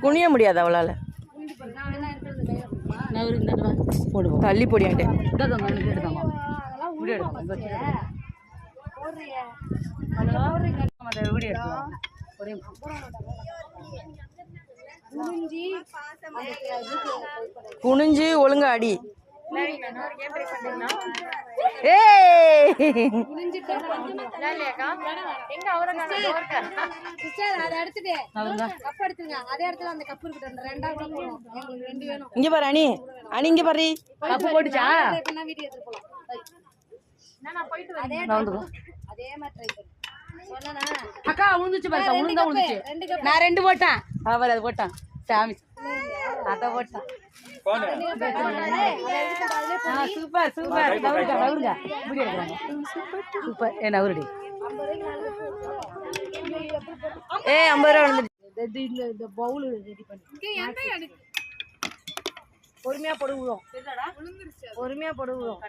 குனிய முடியாது அவளால. தள்ளி போடியாண்டே குனிஞ்சு ஒழுங்கா அடி. இங்க பாரு அணி, அணி இங்க பாரு. கப்பு போட்டுச்சா? அக்கா உழுந்துச்சு பாரு, உளுந்தா உழுந்துச்சு. நான் 2 போட்டேன், அவர் அது போட்டான். சாமி அத போட்டான். Super super. சூப்பர். ஏ நவருடி. 50 ரூபா இந்த பவுல் ரெடி பண்ணி பொறுமையா போடுவோம். பொறுமையா போடுவோம்.